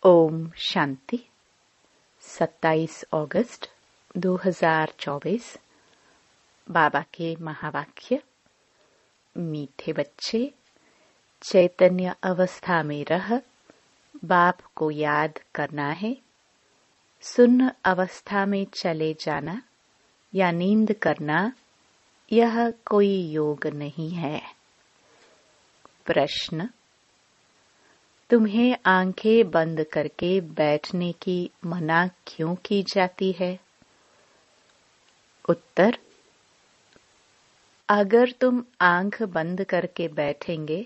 ओम शांति। 27 अगस्त 2024। बाबा के महावाक्य। मीठे बच्चे, चैतन्य अवस्था में रह बाप को याद करना है। सुन्न अवस्था में चले जाना या नींद करना यह कोई योग नहीं है। प्रश्न: तुम्हें आंखें बंद करके बैठने की मना क्यों की जाती है? उत्तर: अगर तुम आंख बंद करके बैठेंगे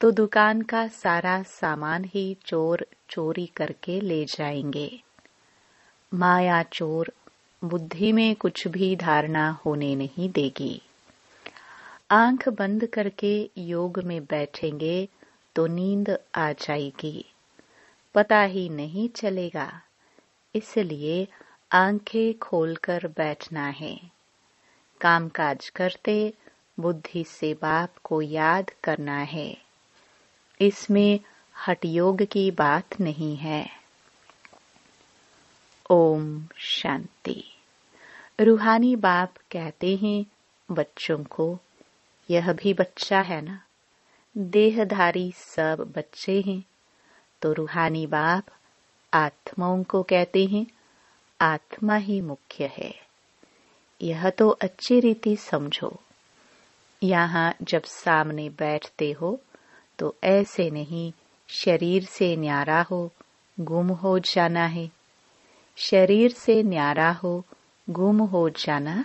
तो दुकान का सारा सामान ही चोर चोरी करके ले जाएंगे। माया चोर बुद्धि में कुछ भी धारणा होने नहीं देगी। आंख बंद करके योग में बैठेंगे तो नींद आ जाएगी, पता ही नहीं चलेगा। इसलिए आंखें खोलकर बैठना है। कामकाज करते बुद्धि से बाप को याद करना है। इसमें हठ योग की बात नहीं है। ओम शांति। रूहानी बाप कहते हैं बच्चों को, यह भी बच्चा है ना। देहधारी सब बच्चे हैं, तो रूहानी बाप आत्माओं को कहते हैं आत्मा ही मुख्य है। यह तो अच्छी रीति समझो। यहाँ जब सामने बैठते हो तो ऐसे नहीं शरीर से न्यारा हो गुम हो जाना है। शरीर से न्यारा हो गुम हो जाना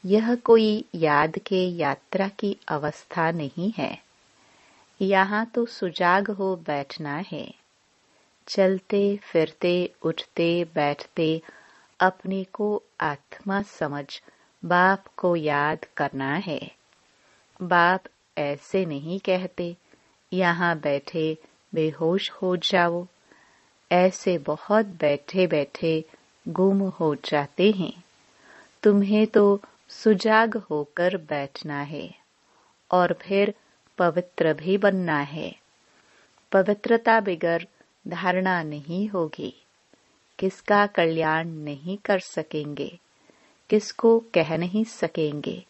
यह कोई याद के यात्रा की अवस्था नहीं है। यहाँ तो सुजाग हो बैठना है। चलते फिरते उठते बैठते अपने को आत्मा समझ बाप को याद करना है। बाप ऐसे नहीं कहते यहाँ बैठे बेहोश हो जाओ। ऐसे बहुत बैठे बैठे गुम हो जाते हैं। तुम्हें तो सुजाग होकर बैठना है और फिर पवित्र भी बनना है। पवित्रता बिगर धारणा नहीं होगी। किसका कल्याण नहीं कर सकेंगे, किसको कह नहीं सकेंगे।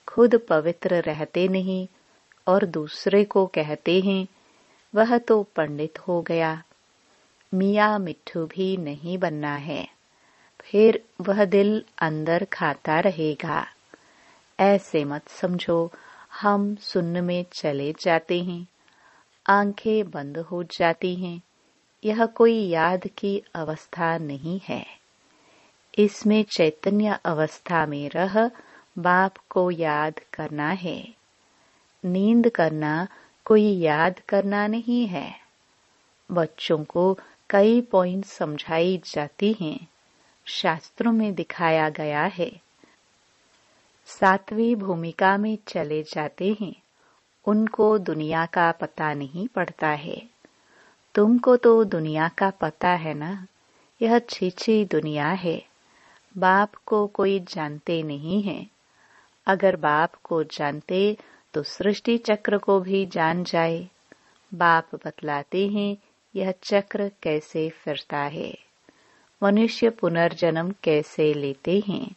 खुद पवित्र रहते नहीं और दूसरे को कहते हैं वह तो पंडित हो गया। मियाँ मिट्ठू भी नहीं बनना है, फिर वह दिल अंदर खाता रहेगा। ऐसे मत समझो हम सुन्न में चले जाते हैं, आंखें बंद हो जाती हैं। यह कोई याद की अवस्था नहीं है। इसमें चैतन्य अवस्था में रह बाप को याद करना है। नींद करना कोई याद करना नहीं है। बच्चों को कई पॉइंट समझाई जाती हैं, शास्त्रों में दिखाया गया है। सातवीं भूमिका में चले जाते हैं, उनको दुनिया का पता नहीं पड़ता है। तुमको तो दुनिया का पता है ना। यह छीछी दुनिया है। बाप को कोई जानते नहीं है। अगर बाप को जानते तो सृष्टि चक्र को भी जान जाए। बाप बतलाते हैं यह चक्र कैसे फिरता है, मनुष्य पुनर्जन्म कैसे लेते हैं।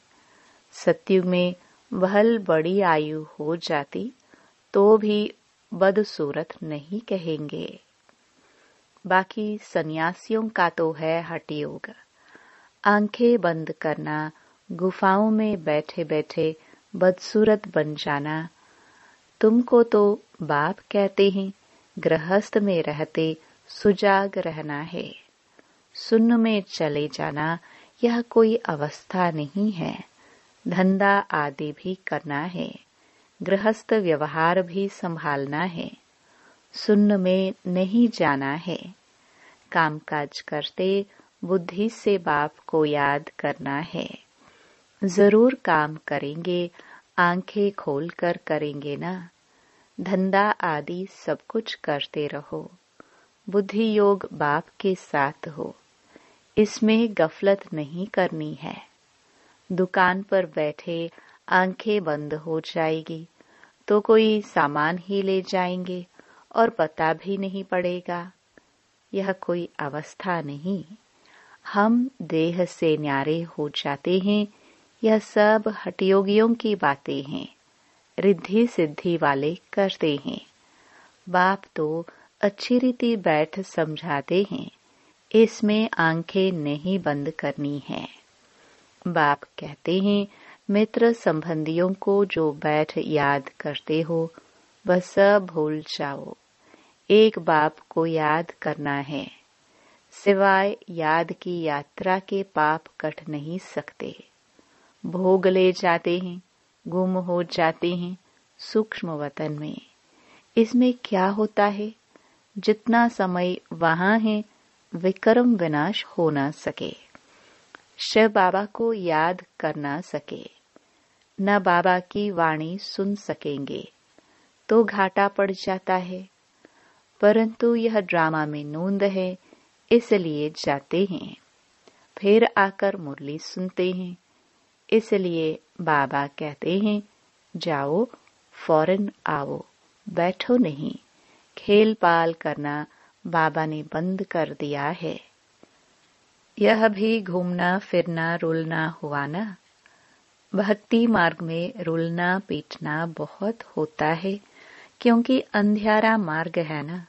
सत्युग में बहल बड़ी आयु हो जाती तो भी बदसूरत नहीं कहेंगे। बाकी सन्यासियों का तो है हठ योग। आंखें बंद करना, गुफाओं में बैठे बैठे बदसूरत बन जाना। तुमको तो बाप कहते हैं गृहस्थ में रहते सुजाग रहना है। सुन्न में चले जाना यह कोई अवस्था नहीं है। धंधा आदि भी करना है, गृहस्थ व्यवहार भी संभालना है। सुन्न में नहीं जाना है। कामकाज करते बुद्धि से बाप को याद करना है। जरूर काम करेंगे, आंखें खोलकर करेंगे ना। धंधा आदि सब कुछ करते रहो। बुद्धि योग बाप के साथ हो। इसमें गफलत नहीं करनी है। दुकान पर बैठे आंखें बंद हो जाएगी तो कोई सामान ही ले जाएंगे और पता भी नहीं पड़ेगा। यह कोई अवस्था नहीं। हम देह से न्यारे हो जाते हैं, यह सब हठयोगियों की बातें हैं, रिद्धि सिद्धि वाले करते हैं। बाप तो अच्छी रीति बैठ समझाते हैं, इसमें आंखें नहीं बंद करनी है। बाप कहते हैं, मित्र संबंधियों को जो बैठ याद करते हो वह सब भूल जाओ। एक बाप को याद करना है, सिवाय याद की यात्रा के पाप कट नहीं सकते। भोग ले जाते हैं, गुम हो जाते हैं सूक्ष्म वतन में। इसमें क्या होता है? जितना समय वहां है विक्रम विनाश हो न सके, शिव बाबा को याद कर ना सके, न बाबा की वाणी सुन सकेंगे तो घाटा पड़ जाता है। परंतु यह ड्रामा में नोंद है, इसलिए जाते हैं। फिर आकर मुरली सुनते हैं, इसलिए बाबा कहते हैं जाओ फौरन आओ, बैठो नहीं। खेल पाल करना बाबा ने बंद कर दिया है। यह भी घूमना फिरना रुलना हुआ ना। भक्ति मार्ग में रुलना पीटना बहुत होता है, क्योंकि अंधियारा मार्ग है ना।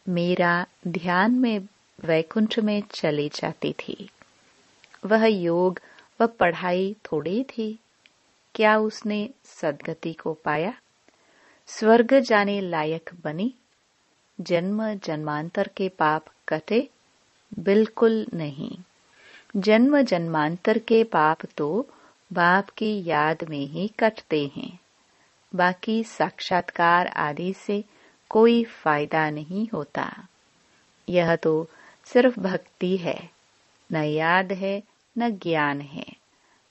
मेरा ध्यान में वैकुंठ में चली जाती थी। वह योग व पढ़ाई थोड़ी थी। क्या उसने सदगति को पाया? स्वर्ग जाने लायक बनी? जन्म जन्मांतर के पाप कटे? बिल्कुल नहीं। जन्म जन्मांतर के पाप तो बाप की याद में ही कटते हैं। बाकी साक्षात्कार आदि से कोई फायदा नहीं होता। यह तो सिर्फ भक्ति है, न याद है न ज्ञान है।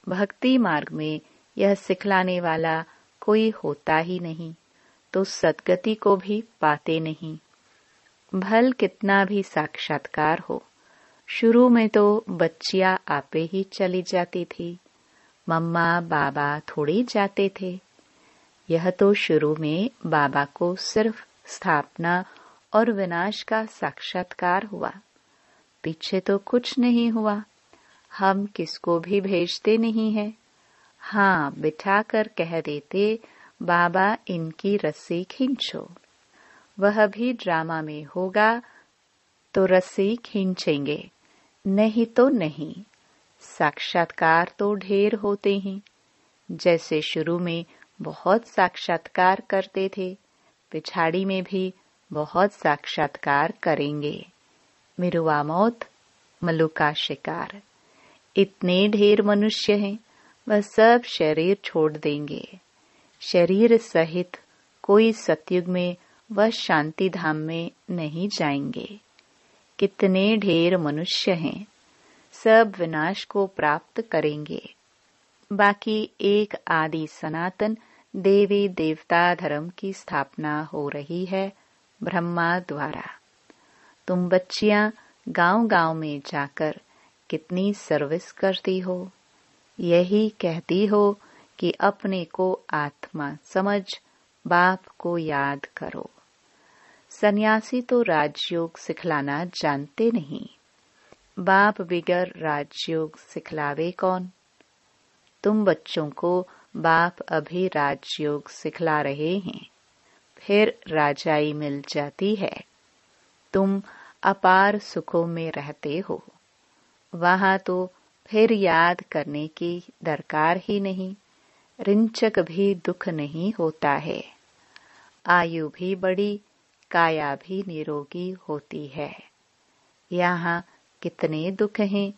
भक्ति मार्ग में यह सिखलाने वाला कोई होता ही नहीं, तो सद्गति को भी पाते नहीं। भल कितना भी साक्षात्कार हो, शुरू में तो बच्चियां आपे ही चली जाती थी, मम्मा बाबा थोड़ी जाते थे। यह तो शुरू में बाबा को सिर्फ स्थापना और विनाश का साक्षात्कार हुआ, पीछे तो कुछ नहीं हुआ। हम किसको भी भेजते नहीं हैं। हाँ, बिठाकर कह देते बाबा इनकी रस्सी खींचो। वह भी ड्रामा में होगा तो रस्सी खींचेंगे, नहीं तो नहीं। साक्षात्कार तो ढेर होते हैं। जैसे शुरू में बहुत साक्षात्कार करते थे, पिछाड़ी में भी बहुत साक्षात्कार करेंगे। मिरुआ मौत, मल्लू का शिकार, इतने ढेर मनुष्य हैं, वह सब शरीर छोड़ देंगे। शरीर सहित कोई सतयुग में वह शांति धाम में नहीं जाएंगे। कितने ढेर मनुष्य हैं, सब विनाश को प्राप्त करेंगे। बाकी एक आदि सनातन देवी देवता धर्म की स्थापना हो रही है ब्रह्मा द्वारा। तुम बच्चियां गांव-गांव में जाकर कितनी सर्विस करती हो। यही कहती हो कि अपने को आत्मा समझ, बाप को याद करो। सन्यासी तो राजयोग सिखलाना जानते नहीं। बाप बिगर राजयोग सिखलावे कौन? तुम बच्चों को बाप अभी राजयोग सिखला रहे हैं, फिर राजाई मिल जाती है। तुम अपार सुखों में रहते हो, वहां तो फिर याद करने की दरकार ही नहीं। रिंचक भी दुख नहीं होता है। आयु भी बड़ी, काया भी निरोगी होती है। यहाँ कितने दुख हैं,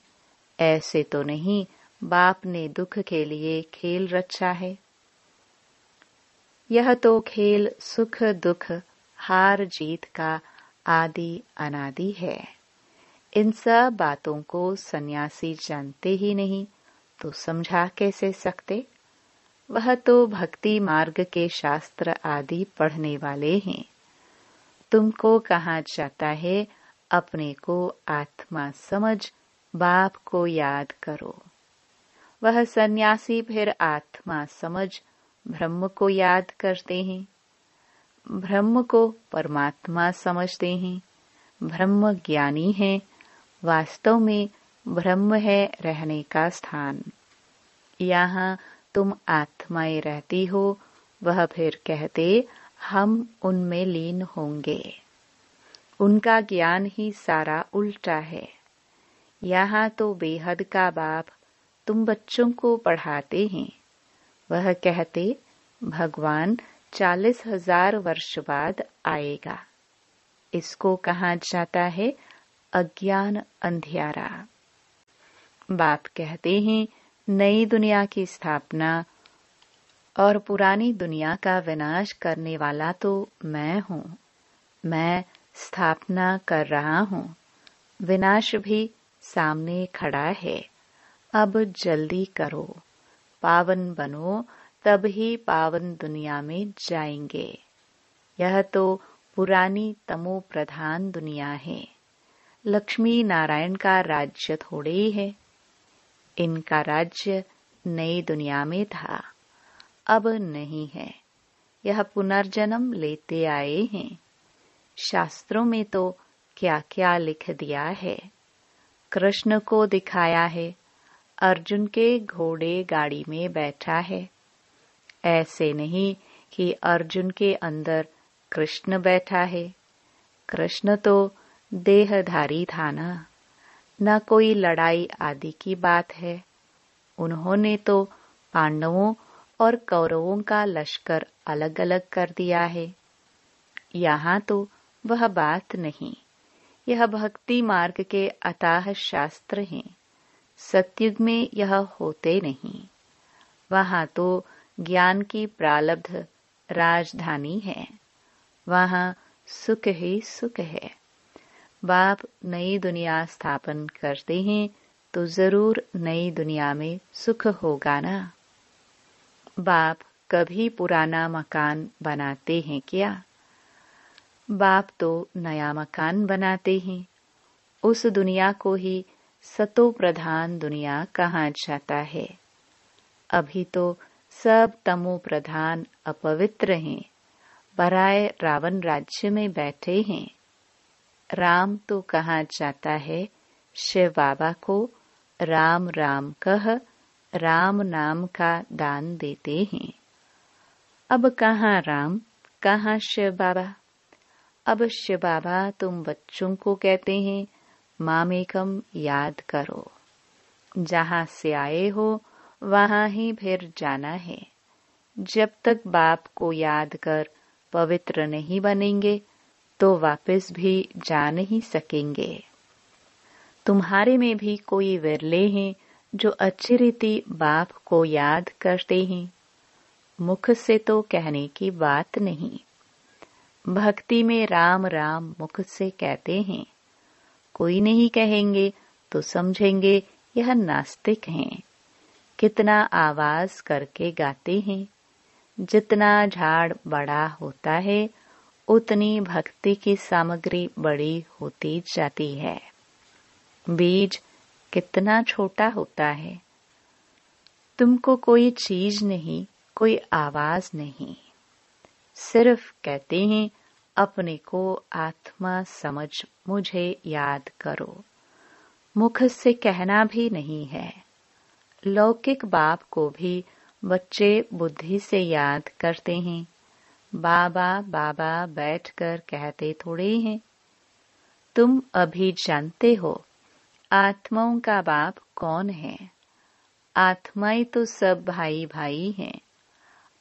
ऐसे तो नहीं बाप ने दुख के लिए खेल रचा है। यह तो खेल सुख दुख हार जीत का आदि अनादि है। इन सब बातों को सन्यासी जानते ही नहीं, तो समझा कैसे सकते? वह तो भक्ति मार्ग के शास्त्र आदि पढ़ने वाले हैं। तुमको कहा जाता है अपने को आत्मा समझ, बाप को याद करो। वह सन्यासी फिर आत्मा समझ ब्रह्म को याद करते हैं, ब्रह्म को परमात्मा समझते हैं, ब्रह्म ज्ञानी हैं, वास्तव में ब्रह्म है रहने का स्थान। यहाँ तुम आत्माएं रहती हो, वह फिर कहते हम उनमें लीन होंगे। उनका ज्ञान ही सारा उल्टा है। यहाँ तो बेहद का बाप तुम बच्चों को पढ़ाते हैं। वह कहते भगवान 40,000 वर्ष बाद आएगा। इसको कहा जाता है अज्ञान अंधियारा। बाप कहते हैं नई दुनिया की स्थापना और पुरानी दुनिया का विनाश करने वाला तो मैं हूँ। मैं स्थापना कर रहा हूँ, विनाश भी सामने खड़ा है। अब जल्दी करो, पावन बनो, तब ही पावन दुनिया में जाएंगे। यह तो पुरानी तमो प्रधान दुनिया है। लक्ष्मी नारायण का राज्य थोड़े ही है। इनका राज्य नई दुनिया में था, अब नहीं है। यह पुनर्जन्म लेते आए हैं। शास्त्रों में तो क्या क्या लिख दिया है। कृष्ण को दिखाया है, अर्जुन के घोड़े गाड़ी में बैठा है। ऐसे नहीं कि अर्जुन के अंदर कृष्ण बैठा है। कृष्ण तो देहधारी था ना, न कोई लड़ाई आदि की बात है। उन्होंने तो पांडवों और कौरवों का लश्कर अलग अलग कर दिया है। यहाँ तो वह बात नहीं। यह भक्ति मार्ग के अथाह शास्त्र हैं। सतयुग में यह होते नहीं। वहाँ तो ज्ञान की प्रालब्ध राजधानी है। वहाँ सुख ही सुख है। बाप नई दुनिया स्थापन करते हैं तो जरूर नई दुनिया में सुख होगा ना। बाप कभी पुराना मकान बनाते हैं क्या? बाप तो नया मकान बनाते हैं। उस दुनिया को ही सतो प्रधान दुनिया कहा जाता है। अभी तो सब तमो प्रधान अपवित्र हैं, पराये रावण राज्य में बैठे हैं। राम तो कहा जाता है शिव बाबा को राम राम कह राम नाम का दान देते हैं। अब कहाँ राम, कहाँ शिव बाबा? अब शिव बाबा तुम बच्चों को कहते हैं मामेकम याद करो। जहाँ से आए हो वहाँ ही फिर जाना है। जब तक बाप को याद कर पवित्र नहीं बनेंगे तो वापस भी जा नहीं सकेंगे। तुम्हारे में भी कोई विरले हैं जो अच्छी रीति बाप को याद करते हैं। मुख से तो कहने की बात नहीं। भक्ति में राम राम मुख से कहते हैं। कोई नहीं कहेंगे तो समझेंगे यह नास्तिक हैं। कितना आवाज करके गाते हैं। जितना झाड़ बड़ा होता है उतनी भक्ति की सामग्री बड़ी होती जाती है। बीज कितना छोटा होता है। तुमको कोई चीज नहीं, कोई आवाज नहीं। सिर्फ कहते हैं अपने को आत्मा समझ मुझे याद करो। मुख से कहना भी नहीं है। लौकिक बाप को भी बच्चे बुद्धि से याद करते हैं। बाबा बाबा बैठकर कहते थोड़े हैं। तुम अभी जानते हो आत्माओं का बाप कौन है। आत्माएं तो सब भाई भाई हैं।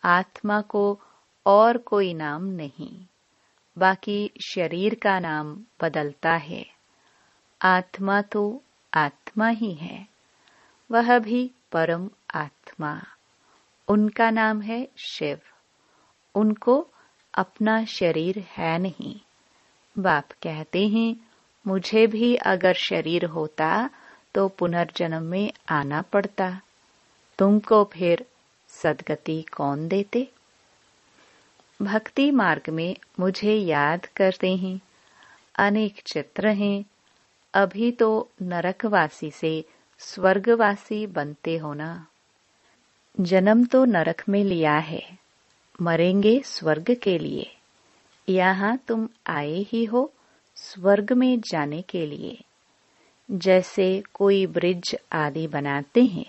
आत्मा को और कोई नाम नहीं, बाकी शरीर का नाम बदलता है। आत्मा तो आत्मा ही है। वह भी परम आत्मा। उनका नाम है शिव। उनको अपना शरीर है नहीं। बाप कहते हैं मुझे भी अगर शरीर होता तो पुनर्जन्म में आना पड़ता। तुमको फिर सदगति कौन देते? भक्ति मार्ग में मुझे याद करते हैं। अनेक चित्र हैं। अभी तो नरकवासी से स्वर्गवासी बनते हो ना। जन्म तो नरक में लिया है, मरेंगे स्वर्ग के लिए। यहाँ तुम आए ही हो स्वर्ग में जाने के लिए जैसे कोई ब्रिज आदि बनाते हैं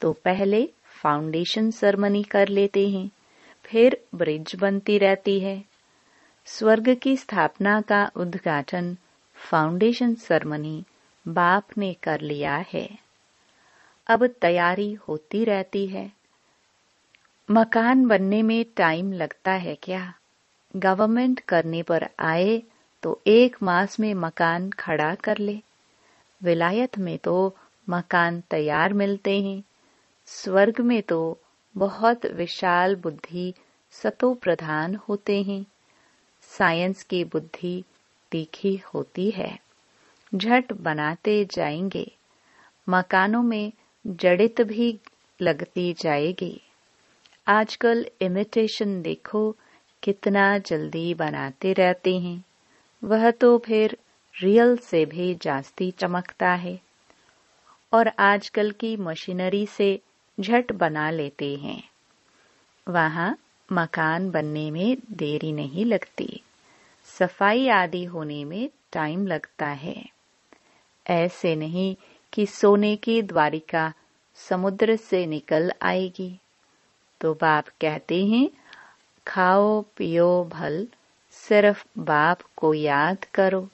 तो पहले फाउंडेशन सेरेमनी कर लेते हैं, फिर ब्रिज बनती रहती है। स्वर्ग की स्थापना का उद्घाटन फाउंडेशन सेरेमनी बाप ने कर लिया है। अब तैयारी होती रहती है। मकान बनने में टाइम लगता है क्या? गवर्नमेंट करने पर आए तो 1 मास में मकान खड़ा कर ले। विलायत में तो मकान तैयार मिलते हैं। स्वर्ग में तो बहुत विशाल बुद्धि सतो प्रधान होते हैं। साइंस की बुद्धि तीखी होती है, झट बनाते जाएंगे। मकानों में जड़ित भी लगती जाएगी। आजकल इमिटेशन देखो कितना जल्दी बनाते रहते हैं, वह तो फिर रियल से भी जास्ती चमकता है। और आजकल की मशीनरी से झट बना लेते हैं। वहाँ मकान बनने में देरी नहीं लगती, सफाई आदि होने में टाइम लगता है। ऐसे नहीं कि सोने की द्वारिका समुद्र से निकल आएगी। तो बाप कहते हैं, खाओ पियो भल, सिर्फ बाप को याद करो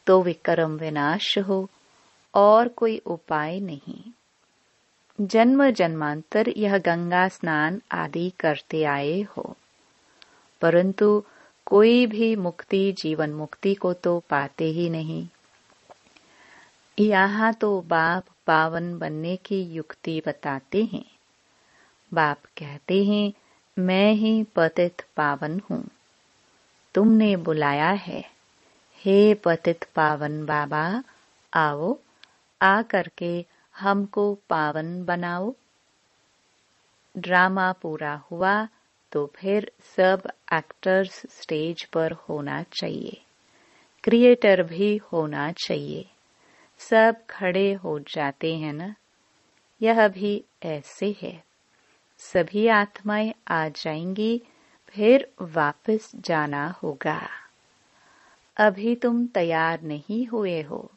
तो विक्रम विनाश हो, और कोई उपाय नहीं। जन्म जन्मांतर यह गंगा स्नान आदि करते आए हो, परंतु कोई भी मुक्ति जीवन मुक्ति को तो पाते ही नहीं। यहाँ तो बाप पावन बनने की युक्ति बताते हैं। बाप कहते हैं, मैं ही पतित पावन हूँ। तुमने बुलाया है, हे पतित पावन बाबा, आओ, आ करके हमको पावन बनाओ। ड्रामा पूरा हुआ तो फिर सब एक्टर्स स्टेज पर होना चाहिए, क्रिएटर भी होना चाहिए। सब खड़े हो जाते हैं ना। यह भी ऐसे है। सभी आत्माएं आ जाएंगी, फिर वापस जाना होगा। अभी तुम तैयार नहीं हुए हो,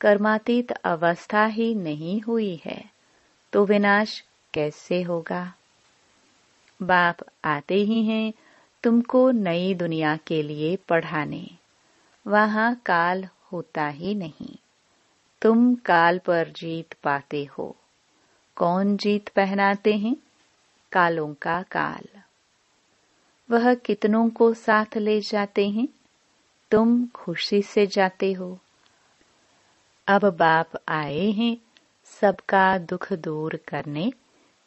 कर्मातीत अवस्था ही नहीं हुई है, तो विनाश कैसे होगा? बाप आते ही हैं तुमको नई दुनिया के लिए पढ़ाने। वहाँ काल होता ही नहीं। तुम काल पर जीत पाते हो। कौन जीत पहनाते हैं? कालों का काल। वह कितनों को साथ ले जाते हैं? तुम खुशी से जाते हो। अब बाप आए हैं सबका दुख दूर करने,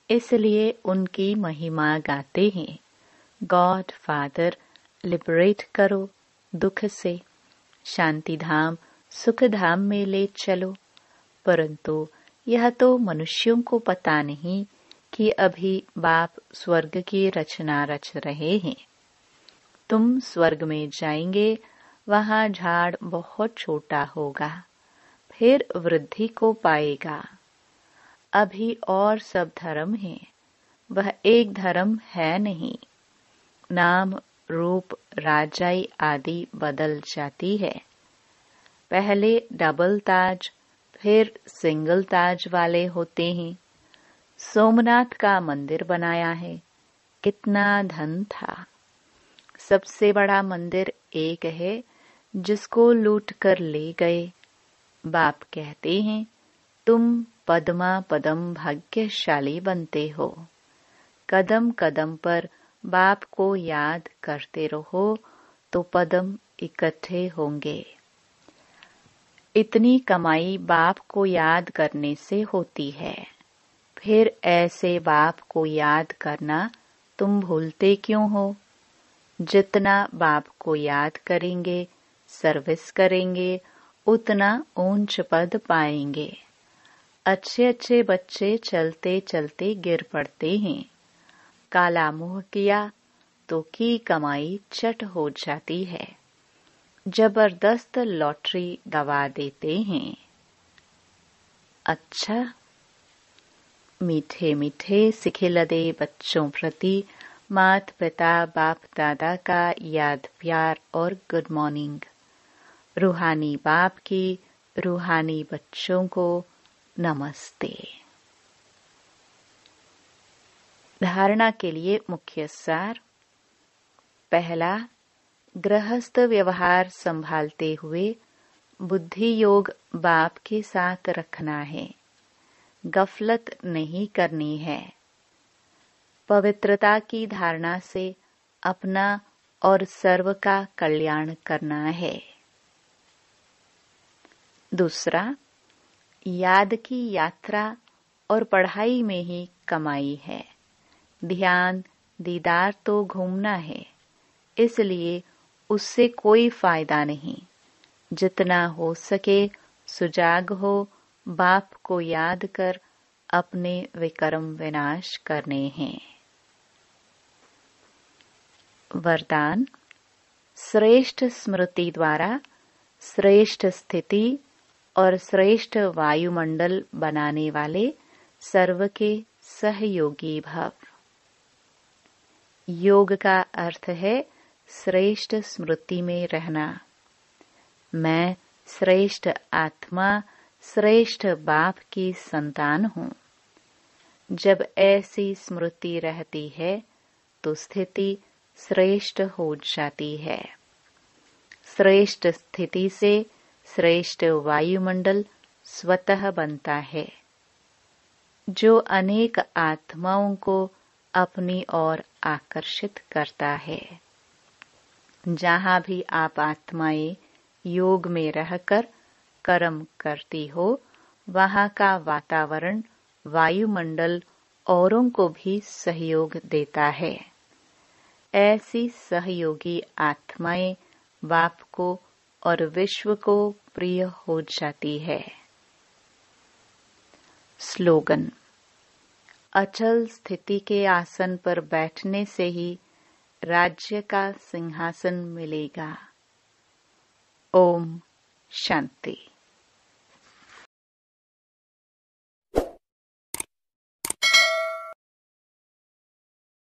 इसलिए उनकी महिमा गाते हैं। गॉड फादर लिबरेट करो दुख से, शांति धाम सुख धाम में ले चलो। परंतु यह तो मनुष्यों को पता नहीं कि अभी बाप स्वर्ग की रचना रच रहे हैं। तुम स्वर्ग में जाएंगे, वहाँ झाड़ बहुत छोटा होगा, फिर वृद्धि को पाएगा। अभी और सब धर्म है, वह एक धर्म है नहीं। नाम रूप राजाई आदि बदल जाती है। पहले डबल ताज फिर सिंगल ताज वाले होते हैं। सोमनाथ का मंदिर बनाया है, कितना धन था। सबसे बड़ा मंदिर एक है जिसको लूट कर ले गए। बाप कहते हैं, तुम पद्मा पदम भाग्यशाली बनते हो। कदम कदम पर बाप को याद करते रहो तो पदम इकट्ठे होंगे। इतनी कमाई बाप को याद करने से होती है। फिर ऐसे बाप को याद करना तुम भूलते क्यों हो? जितना बाप को याद करेंगे, सर्विस करेंगे, उतना ऊंच पद पाएंगे। अच्छे अच्छे बच्चे चलते चलते गिर पड़ते हैं। काला मुंह किया तो की कमाई चट हो जाती है। जबरदस्त लॉटरी दबा देते हैं। अच्छा, मीठे मीठे सिखिलदे बच्चों प्रति माता पिता बाप दादा का याद प्यार और गुड मॉर्निंग। रूहानी बाप की रूहानी बच्चों को नमस्ते। धारणा के लिए मुख्य सार। पहला, गृहस्थ व्यवहार संभालते हुए बुद्धि योग बाप के साथ रखना है। गफलत नहीं करनी है। पवित्रता की धारणा से अपना और सर्व का कल्याण करना है। दूसरा, याद की यात्रा और पढ़ाई में ही कमाई है। ध्यान दीदार तो घूमना है, इसलिए उससे कोई फायदा नहीं। जितना हो सके सुजाग हो, बाप को याद कर अपने विकर्म विनाश करने हैं। वरदान। श्रेष्ठ स्मृति द्वारा श्रेष्ठ स्थिति और श्रेष्ठ वायुमंडल बनाने वाले सर्व के सहयोगी भव। योग का अर्थ है श्रेष्ठ स्मृति में रहना। मैं श्रेष्ठ आत्मा, श्रेष्ठ बाप की संतान हूँ। जब ऐसी स्मृति रहती है तो स्थिति श्रेष्ठ हो जाती है। श्रेष्ठ स्थिति से श्रेष्ठ वायुमंडल स्वतः बनता है, जो अनेक आत्माओं को अपनी ओर आकर्षित करता है। जहाँ भी आप आत्माएं योग में रहकर कर्म करती हो, वहाँ का वातावरण, वायुमंडल औरों को भी सहयोग देता है। ऐसी सहयोगी आत्माएं बाप को और विश्व को प्रिय हो जाती है। स्लोगन। अचल स्थिति के आसन पर बैठने से ही राज्य का सिंहासन मिलेगा। ओम शांति।